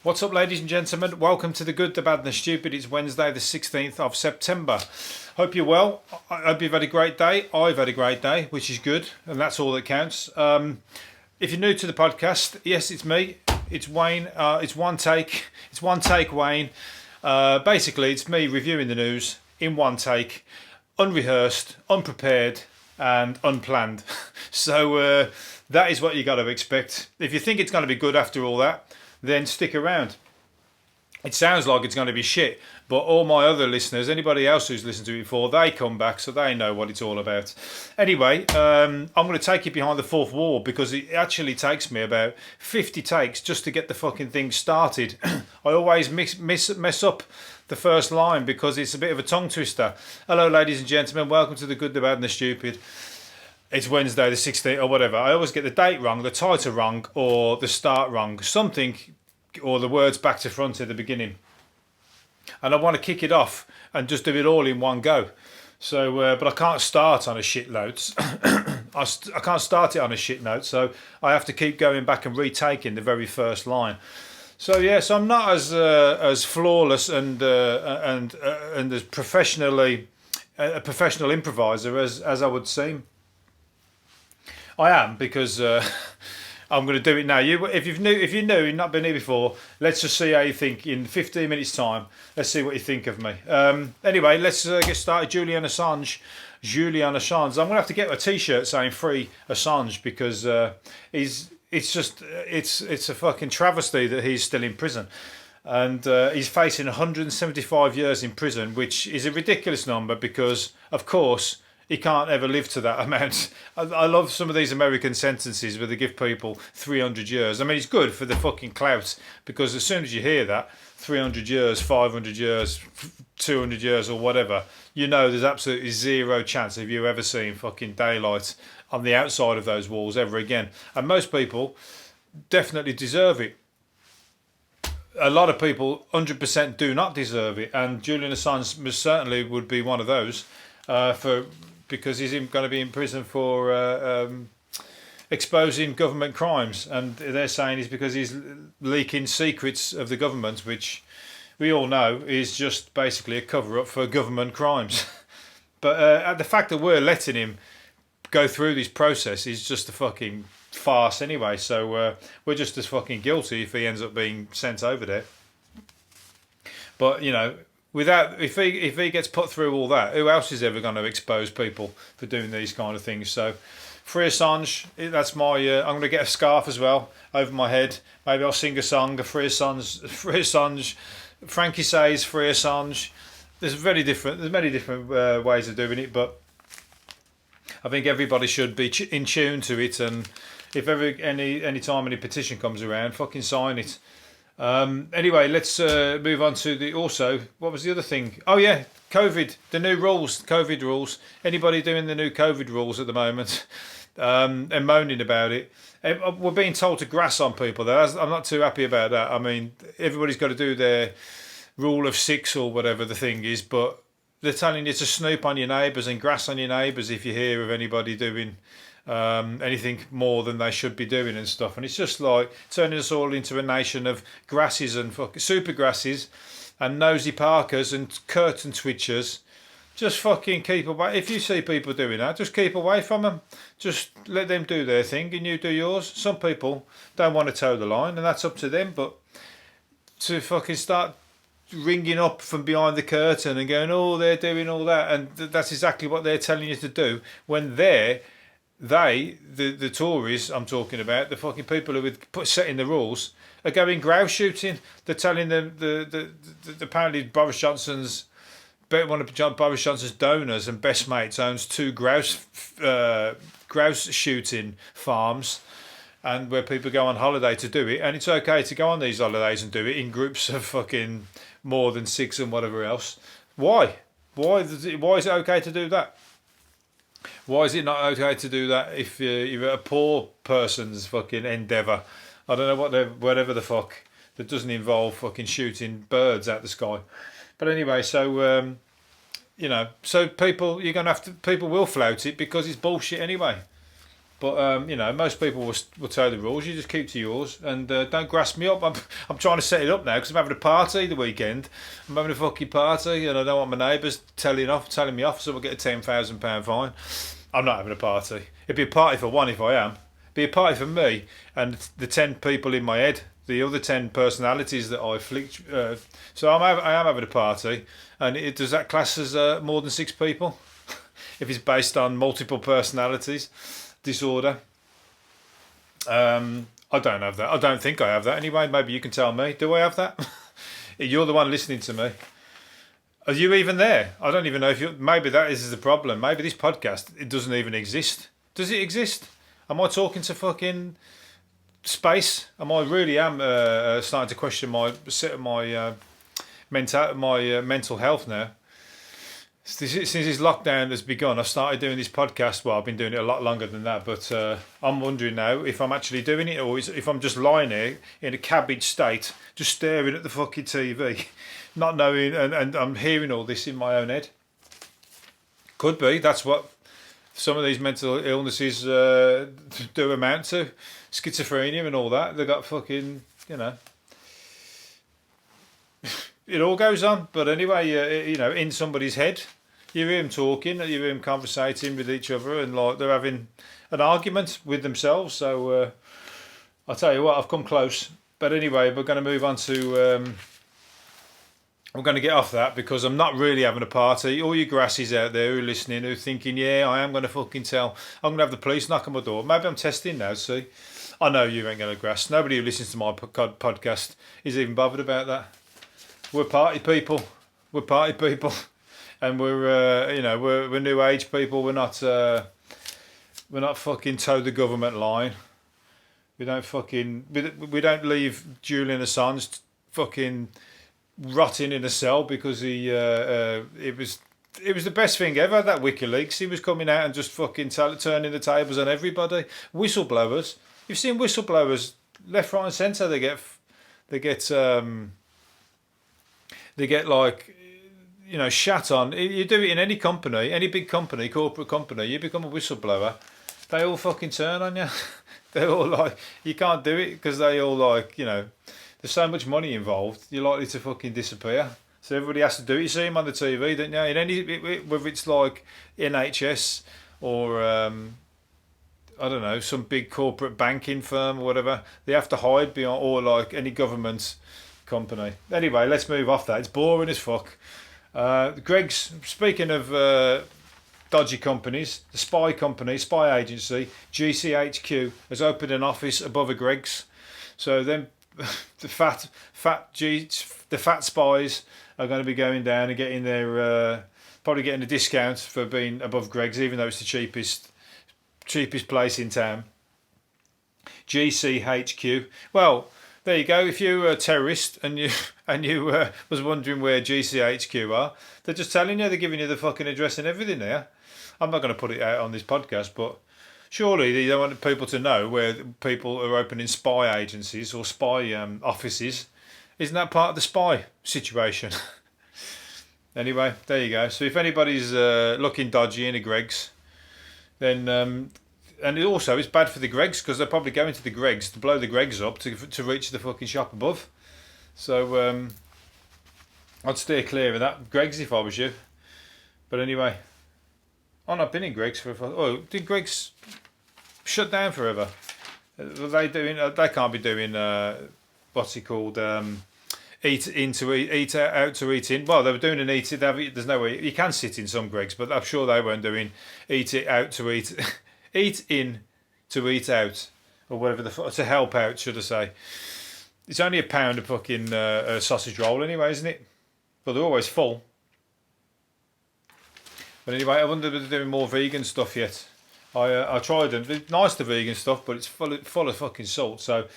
What's up, ladies and gentlemen? Welcome to the Good, the Bad and the Stupid. It's Wednesday the 16th of September. Hope you're well. I hope you've had a great day. I've had a great day, which is good, and that's all that counts. If you're new to the podcast, yes, it's me. It's Wayne. It's one take. It's one take, Wayne. Basically, it's me reviewing the news in one take, unrehearsed, unprepared, and unplanned. So that is what you got to expect. If you think it's going to be good after all that, then stick around. It sounds like it's going to be shit, but all my other listeners, anybody else who's listened to it before, they come back, so they know what it's all about. Anyway, I'm going to take you behind the fourth wall because it actually takes me about 50 takes just to get the fucking thing started. I always mess up the first line because it's a bit of a tongue twister. Hello, ladies and gentlemen. Welcome to the Good, the Bad and the Stupid. It's Wednesday the 16th or whatever. I always get the date wrong, the title wrong, or the start wrong. Something, or the words back to front at the beginning. And I want to kick it off and just do it all in one go. So, but I can't start on a shit note. I can't start it on a shit note. So I have to keep going back and retaking the very first line. So yes, I'm not as flawless and as professionally a professional improviser as I would seem. I am because I'm going to do it now. If you're new, you've not been here before, let's just see how you think in 15 minutes time. Let's see what you think of me. Anyway, let's get started. Julian Assange. I'm going to have to get a T-shirt saying "Free Assange" because it's a fucking travesty that he's still in prison, and he's facing 175 years in prison, which is a ridiculous number because, of course, he can't ever live to that amount. I love some of these American sentences where they give people 300 years. I mean, it's good for the fucking clout because as soon as you hear that, 300 years, 500 years, 200 years or whatever, you know there's absolutely zero chance of you ever seeing fucking daylight on the outside of those walls ever again. And most people definitely deserve it. A lot of people 100% do not deserve it. And Julian Assange most certainly would be one of those because he's going to be in prison for exposing government crimes, and they're saying it's because he's leaking secrets of the government, which we all know is just basically a cover-up for government crimes. But the fact that we're letting him go through this process is just a fucking farce anyway, so we're just as fucking guilty if he ends up being sent over there. But, you know, if he gets put through all that, who else is ever going to expose people for doing these kind of things? So, free Assange. That's my. I'm going to get a scarf as well over my head. Maybe I'll sing a song. A free Assange. Free Assange. Frankie says free Assange. There's many different ways of doing it, but I think everybody should be in tune to it. And if ever any time any petition comes around, fucking sign it. Anyway, let's move on to what was the other thing? Oh yeah, COVID, the new rules, COVID rules. Anybody doing the new COVID rules at the moment and moaning about it? We're being told to grass on people though. I'm not too happy about that. I mean, everybody's got to do their rule of 6 or whatever the thing is, but they're telling you to snoop on your neighbours and grass on your neighbours if you hear of anybody doing anything more than they should be doing and stuff, and it's just like turning us all into a nation of grasses and super grasses and nosy parkers and curtain twitchers. Just fucking keep away. If you see people doing that, just keep away from them. Just let them do their thing and you do yours. Some people don't want to toe the line and that's up to them, but to fucking start ringing up from behind the curtain and going, oh, they're doing all that, and that's exactly what they're telling you to do when the Tories I'm talking about, the fucking people who are setting the rules, are going grouse shooting. They're telling them apparently Boris Johnson's donors and best mates owns 2 grouse shooting farms, and where people go on holiday to do it, and it's okay to go on these holidays and do it in groups of fucking more than 6 and whatever else. Why is it okay to do that? Why is it not okay to do that if you're a poor person's fucking endeavour? I don't know whatever the fuck that doesn't involve fucking shooting birds out the sky. But anyway, so so people will flout it because it's bullshit anyway. But you know, most people will tell the rules. You just keep to yours and don't grass me up. I'm trying to set it up now because I'm having a party the weekend. I'm having a fucking party, and I don't want my neighbours telling me off, so I'll get a £10,000 fine. I'm not having a party. It'd be a party for one if I am. It'd be a party for me and the 10 people in my head, the other 10 personalities that I flicked. So I am having a party, and does that class as more than 6 people? If it's based on multiple personalities disorder. I don't have that. I don't think I have that anyway. Maybe you can tell me. Do I have that? You're the one listening to me. Are you even there? I don't even know if you. Maybe that is the problem. Maybe this podcast, it doesn't even exist. Does it exist? Am I talking to fucking space? Really am starting to question my mental health now. Since this lockdown has begun, I've started doing this podcast. Well, I've been doing it a lot longer than that, but I'm wondering now if I'm actually doing it or if I'm just lying here in a cabbage state, just staring at the fucking TV, not knowing, and I'm hearing all this in my own head. Could be. That's what some of these mental illnesses do amount to. Schizophrenia and all that. They got fucking, you know. It all goes on, but anyway, you know, in somebody's head, you hear them talking, you hear them conversating with each other, and like they're having an argument with themselves. So I'll tell you what, I've come close. But anyway, we're going to move on to. We're going to get off that because I'm not really having a party. All you grassies out there who are listening, who are thinking, yeah, I am going to fucking tell. I'm going to have the police knock on my door. Maybe I'm testing now. See, I know you ain't going to grass. Nobody who listens to my podcast is even bothered about that. We're party people. And we're you know, we're new age people. We're not fucking toe the government line. We don't leave Julian Assange fucking rotting in a cell because he it was the best thing ever, that WikiLeaks. He was coming out and just fucking turning the tables on everybody. Whistleblowers. You've seen whistleblowers left, right, and centre. They get like, you know, shat on. You do it in any company, any big company, corporate company. You become a whistleblower, they all fucking turn on you. They're all like, you can't do it because they all like, you know, there's so much money involved. You're likely to fucking disappear. So everybody has to do it. You see them on the TV, don't you? In any, whether it's like NHS or I don't know, some big corporate banking firm or whatever, they have to hide behind, or like any government company. Anyway, let's move off that. It's boring as fuck. Greg's, speaking of dodgy companies, the spy agency, GCHQ, has opened an office above a Greg's. So then the fat spies are going to be going down and getting their probably getting a discount for being above Greg's, even though it's the cheapest place in town. GCHQ. Well, there you go. If you're a terrorist and you was wondering where GCHQ are, they're just telling you. They're giving you the fucking address and everything there. I'm not going to put it out on this podcast, but surely they don't want people to know where people are opening spy agencies or spy offices. Isn't that part of the spy situation? Anyway, there you go. So if anybody's looking dodgy in a Greg's, then and also it's bad for the Greg's because they're probably going to the Greg's to blow the Greg's up to reach the fucking shop above. So I'd steer clear of that Greg's if I was you. But anyway, I've not been in Greg's for. Oh, did Greg's shut down forever? Are they doing? They can't be doing. What's it called? Eat out to eat in. Well, they were doing an eat. There's no way you can sit in some Greg's, but I'm sure they weren't doing eat it out to eat. Eat in to eat out, or whatever to help out, should I say? It's only £1 of fucking a sausage roll anyway, isn't it? But they're always full. But anyway, I wonder if they're doing more vegan stuff yet. I tried them. It's nice, the vegan stuff, but it's full of fucking salt. So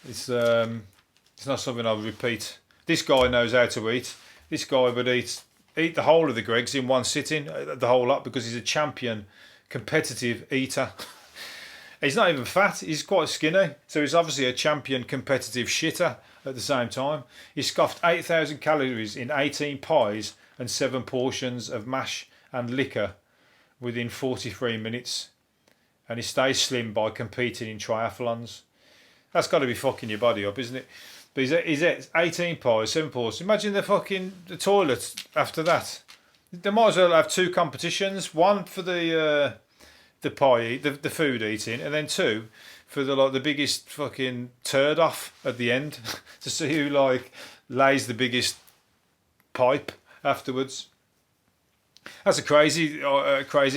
it's not something I would repeat. This guy knows how to eat. This guy would eat the whole of the Greg's in one sitting, the whole lot, because he's a champion competitive eater. He's not even fat, he's quite skinny, so he's obviously a champion competitive shitter at the same time. He scoffed 8,000 calories in 18 pies and 7 portions of mash and liquor within 43 minutes. and he stays slim by competing in triathlons. That's got to be fucking your body up, isn't it? But he's at 18 pies, 7 pies. Imagine the toilets after that. They might as well have 2 competitions. One for the pie, the food eating, and then 2 for the biggest fucking turd off at the end to see who lays the biggest pipe afterwards. That's a crazy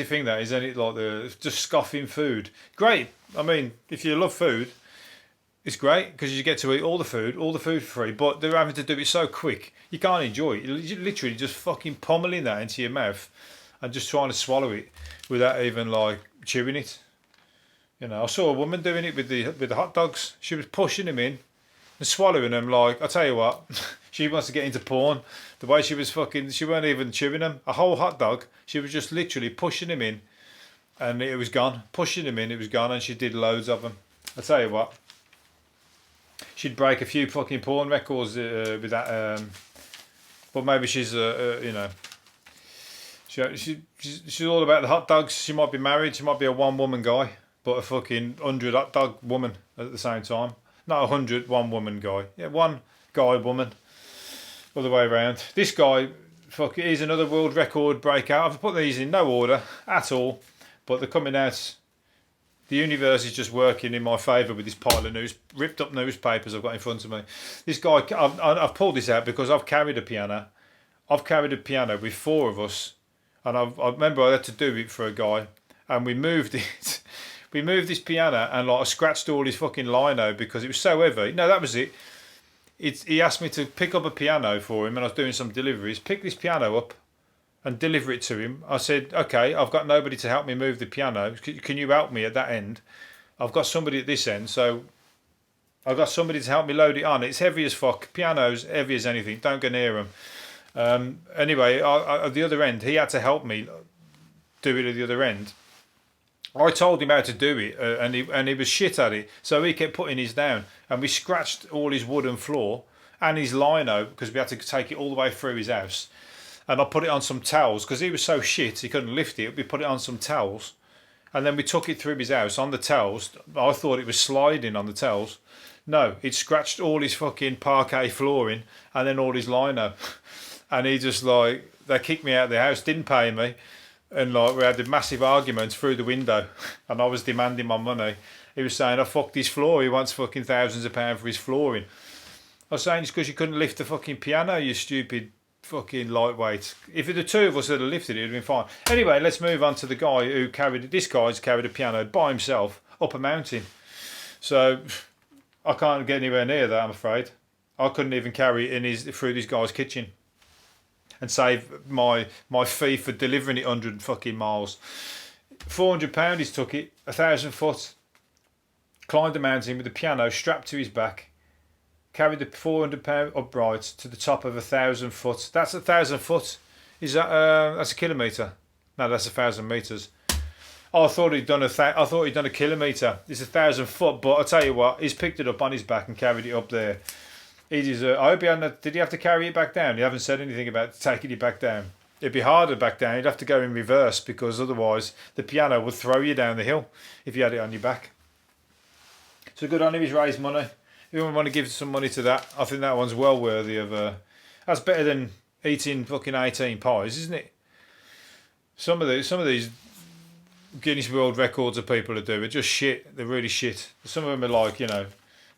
thing, that isn't it? Like just scoffing food. Great. I mean, if you love food, it's great because you get to eat all the food for free. But they're having to do it so quick, you can't enjoy it. You're literally just fucking pummeling that into your mouth and just trying to swallow it without even chewing it. You know, I saw a woman doing it with the hot dogs. She was pushing them in and swallowing them. I tell you what, she wants to get into porn. The way she was she weren't even chewing them. A whole hot dog, she was just literally pushing them in, and it was gone. Pushing them in, it was gone, and she did loads of them. I tell you what, she'd break a few fucking porn records with that. But maybe she's you know, she's all about the hot dogs. She might be married. She might be a one-woman guy, but a fucking 100 hot dog woman at the same time. Not 100 one-woman guy. Yeah, one guy woman. Other way around. This guy, he's another world record breakout. I've put these in no order at all, but they're coming out. The universe is just working in my favour with this pile of ripped up newspapers I've got in front of me. This guy, I've pulled this out because I've carried a piano. I've carried a piano with 4 of us, and I remember I had to do it for a guy, and we moved it. We moved this piano, and I scratched all his fucking lino because it was so heavy. No, that was it. He asked me to pick up a piano for him, and I was doing some deliveries. Pick this piano up and deliver it to him. I said, okay, I've got nobody to help me move the piano. Can you help me at that end? I've got somebody at this end, so I've got somebody to help me load it on. It's heavy as fuck. Piano's heavy as anything. Don't go near them. Anyway, at the other end, he had to help me do it at the other end. I told him how to do it, and he was shit at it, so he kept putting his down, and we scratched all his wooden floor and his lino because we had to take it all the way through his house, and I put it on some towels because he was so shit he couldn't lift it. We put it on some towels, and then we took it through his house on the towels. I thought it was sliding on the towels. No, it scratched all his fucking parquet flooring and then all his lino, and he just they kicked me out of the house, didn't pay me. And we had a massive argument through the window, and I was demanding my money. He was saying, I fucked his floor. He wants fucking thousands of pounds for his flooring. I was saying it's because you couldn't lift the fucking piano, you stupid fucking lightweight. If the 2 of us had lifted it, it'd been fine. Anyway, let's move on to the guy who this guy's carried a piano by himself up a mountain. So I can't get anywhere near that, I'm afraid. I couldn't even carry it through this guy's kitchen and save my fee for delivering it 100 fucking miles. £400 he's took it, 1,000 foot. Climbed the mountain with the piano strapped to his back. Carried the £400 upright to the top of 1,000 foot. That's 1,000 foot. Is that that's a kilometre? No, that's 1,000 metres. Oh, I thought he'd done a kilometre. It's 1,000 foot, but I tell you what, he's picked it up on his back and carried it up there. I hope did he have to carry it back down? You haven't said anything about taking it back down. It'd be harder back down. You'd have to go in reverse because otherwise the piano would throw you down the hill if you had it on your back. So good on him, he's raised money. If you want to give some money to that, I think that one's well worthy of... that's better than eating fucking 18 pies, isn't it? Some of these Guinness World Records of people that do are just shit. They're really shit. Some of them are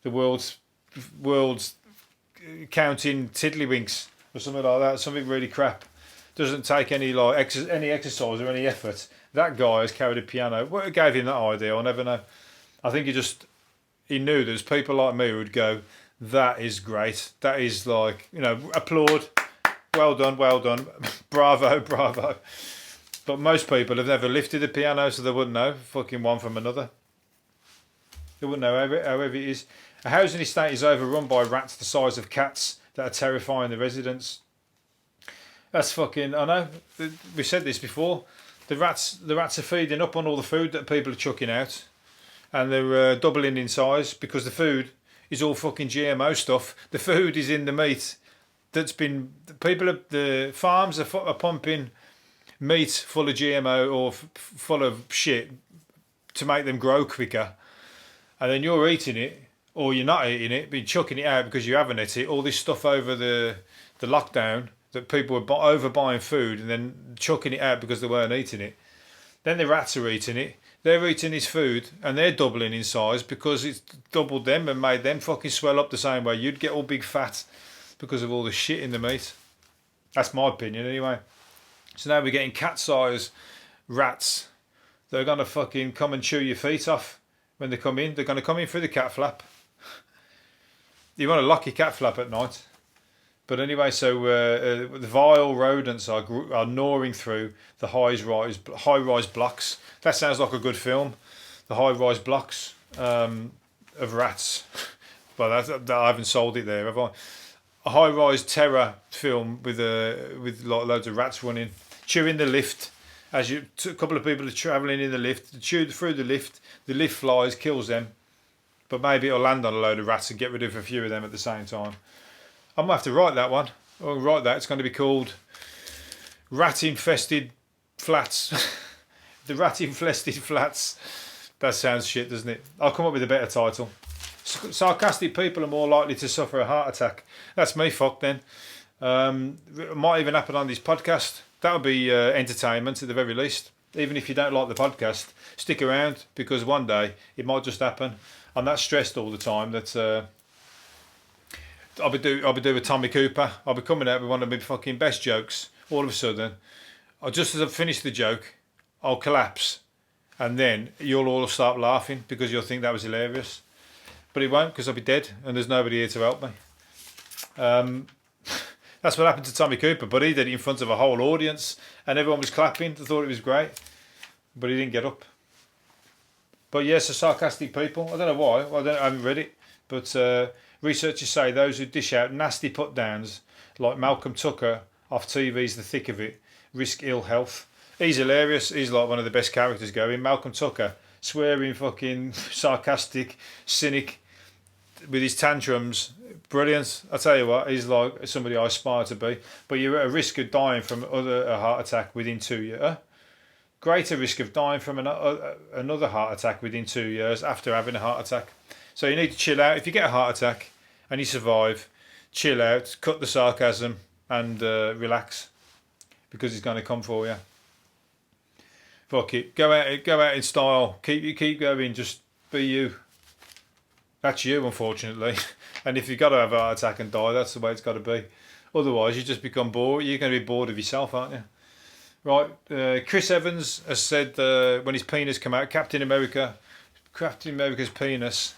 the world's counting tiddlywinks or something like that. Something really crap. Doesn't take any exercise or any effort. That guy has carried a piano. What gave him that idea? I'll never know. I think he knew there's people like me who would go, that is great. That is applaud. Well done, bravo, bravo. But most people have never lifted a piano, so they wouldn't know fucking one from another. They wouldn't know how heavy it is. A housing estate is overrun by rats the size of cats that are terrifying the residents. That's fucking... I know, we said this before. The rats are feeding up on all the food that people are chucking out. And they're doubling in size because the food is all fucking GMO stuff. The food is in the meat that's been... The farms are pumping meat full of GMO or full of shit to make them grow quicker, and then you're eating it, or you're not eating it, but you're chucking it out because you haven't ate it. All this stuff over the lockdown that people were over buying food and then chucking it out because they weren't eating it. Then the rats are eating it. They're eating this food and they're doubling in size because it's doubled them and made them fucking swell up the same way. You'd get all big fat because of all the shit in the meat. That's my opinion anyway. So now we're getting cat-sized rats that are going to fucking come and chew your feet off when they come in. They're going to come in through the cat flap. You want to lock your cat flap at night. But anyway, so the vile rodents are gnawing through the high-rise blocks. That sounds like a good film. The high-rise blocks of rats. Well, I haven't sold it there, have I? A high-rise terror film with loads of rats running, chewing the lift. A couple of people are travelling in the lift, chew through the lift flies, kills them. But maybe it'll land on a load of rats and get rid of a few of them at the same time. I'm going to have to write that one. I'll write that. It's going to be called Rat-Infested Flats. The Rat-Infested Flats. That sounds shit, doesn't it? I'll come up with a better title. Sarcastic people are more likely to suffer a heart attack. That's me fucked then. It might even happen on this podcast. That would be entertainment at the very least. Even if you don't like the podcast, stick around because one day it might just happen. I'm that stressed all the time that I'll be doing with Tommy Cooper. I'll be coming out with one of my fucking best jokes. All of a sudden, just as I've finished the joke, I'll collapse, and then you'll all start laughing because you'll think that was hilarious. But it won't because I'll be dead and there's nobody here to help me. That's what happened to Tommy Cooper, but he did it in front of a whole audience and everyone was clapping. They thought it was great, but he didn't get up. But yes, the sarcastic people, I don't know why, I haven't read it, but researchers say those who dish out nasty put-downs like Malcolm Tucker off TV's The Thick of It risk ill health. He's hilarious, he's like one of the best characters going. Malcolm Tucker, swearing, fucking sarcastic, cynic, with his tantrums, brilliant. I tell you what, he's like somebody I aspire to be. But you're at a risk of dying from a heart attack within 2 years. Greater risk of dying from another heart attack within 2 years after having a heart attack. So you need to chill out. If you get a heart attack and you survive, chill out, cut the sarcasm and relax because it's going to come for you. Fuck it. Go out in style. Keep going. Just be you. That's you, unfortunately. And if you've got to have a heart attack and die, that's the way it's got to be. Otherwise, you just become bored. You're going to be bored of yourself, aren't you? Right. Chris Evans has said when his penis came out, Captain America's penis.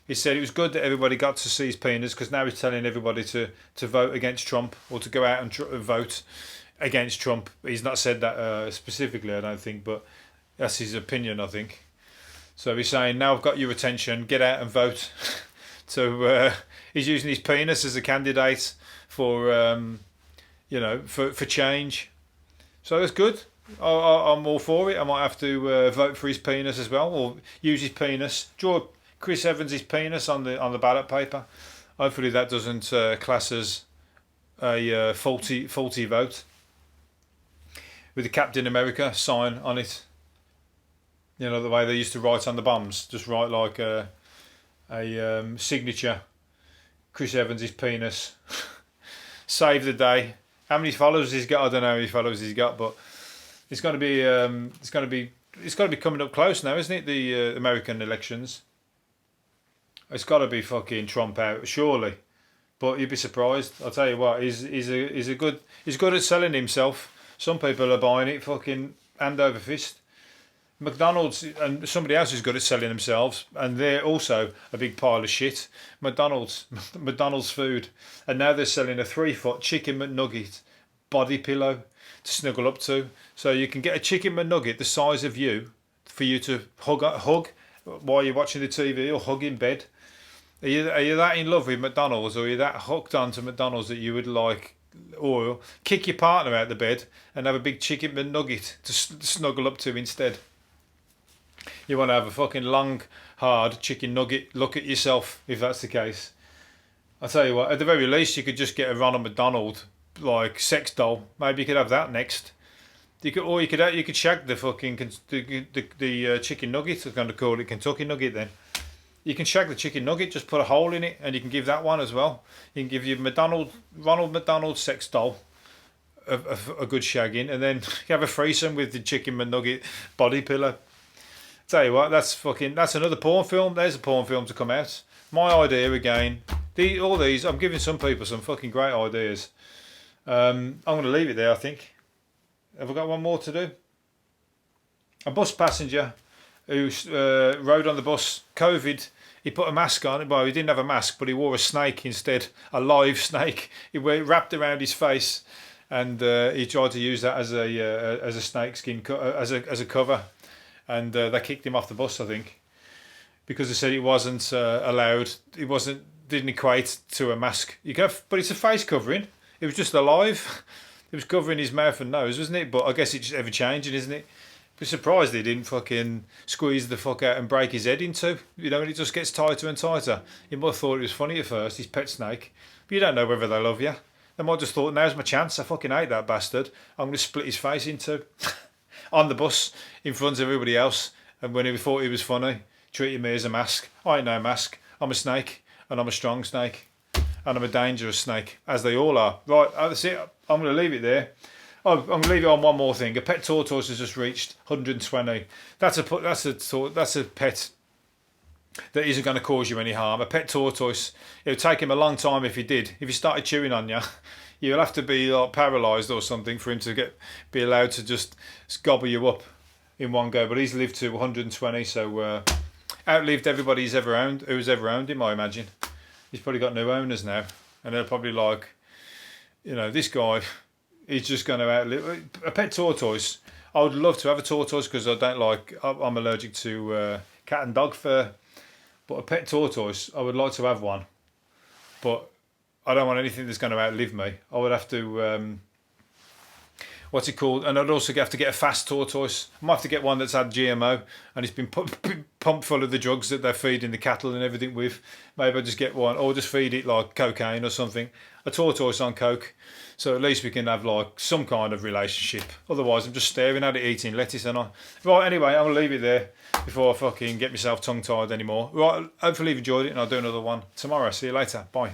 He said it was good that everybody got to see his penis because now he's telling everybody to vote against Trump or to go out and vote against Trump. He's not said that specifically, I don't think, but that's his opinion, I think. So he's saying, now I've got your attention, get out and vote. So he's using his penis as a candidate for, for change. So that's good. I'm all for it. I might have to vote for his penis as well, or use his penis. Draw Chris Evans' penis on the ballot paper. Hopefully that doesn't class as a faulty vote. With the Captain America sign on it. You know, the way they used to write on the bombs. Just write like a signature. Chris Evans' penis. Save the day. How many followers he's got? I don't know how many followers he's got, but it's going to be coming up close now, isn't it? The American elections. It's got to be fucking Trump out, surely. But you'd be surprised. I'll tell you what, he's good at selling himself. Some people are buying it fucking hand over fist. McDonald's and somebody else is good at selling themselves, and they're also a big pile of shit. McDonald's food, and now they're selling a 3-foot chicken McNugget body pillow to snuggle up to. So you can get a chicken McNugget the size of you for you to hug while you're watching the TV or hug in bed. Are you that in love with McDonald's, or are you that hooked onto McDonald's that you would like, or kick your partner out of the bed and have a big chicken McNugget to snuggle up to instead? You want to have a fucking long, hard chicken nugget look at yourself, if that's the case. I'll tell you what, at the very least, you could just get a Ronald McDonald, like, sex doll. Maybe you could have that next. You could shag the fucking the chicken nugget. I'm going to call it Kentucky nugget then. You can shag the chicken nugget, just put a hole in it, and you can give that one as well. You can give your Ronald McDonald sex doll a good shagging, and then you have a threesome with the chicken McNugget body pillow. Tell you what, that's another porn film. There's a porn film to come out. My idea again. All these, I'm giving some people some fucking great ideas. I'm going to leave it there, I think. Have I got one more to do? A bus passenger who rode on the bus, COVID, he put a mask on. Well, he didn't have a mask, but he wore a snake instead, a live snake. It wrapped around his face, and he tried to use that as a snake skin as a cover, and they kicked him off the bus, I think, because they said it wasn't allowed. Didn't equate to a mask. But it's a face covering. It was just alive. It was covering his mouth and nose, wasn't it? But I guess it's ever changing, isn't it? I'm surprised they didn't fucking squeeze the fuck out and break his head in two. You know, and it just gets tighter and tighter. You might have thought it was funny at first, his pet snake. But you don't know whether they love you. They might have just thought, now's my chance. I fucking hate that bastard. I'm going to split his face in two. On the bus, in front of everybody else. And when he thought he was funny, treating me as a mask. I ain't no mask. I'm a snake. And I'm a strong snake. And I'm a dangerous snake. As they all are. Right, that's it. I'm going to leave it there. Oh, I'm going to leave it on one more thing. A pet tortoise has just reached 120. That's a pet that isn't going to cause you any harm. A pet tortoise, it would take him a long time if he did. If he started chewing on you, you'll have to be like paralysed or something for him to be allowed to just gobble you up in one go. But he's lived to 120, so outlived everybody who's ever owned him, I imagine. He's probably got new owners now, and they're probably like, you know, this guy. He's just going to outlive a pet tortoise. I would love to have a tortoise because I'm allergic to cat and dog fur. But a pet tortoise, I would like to have one. But I don't want anything that's going to outlive me. I would have to, what's it called? And I'd also have to get a fast tortoise. I might have to get one that's had GMO and it's been pumped full of the drugs that they're feeding the cattle and everything with. Maybe I'll just get one, or just feed it like cocaine or something. A tortoise on coke. So at least we can have like some kind of relationship. Otherwise, I'm just staring at it eating lettuce and I. Right, anyway, I'm going to leave it there before I fucking get myself tongue-tied anymore. Right, hopefully you've enjoyed it and I'll do another one tomorrow. See you later. Bye.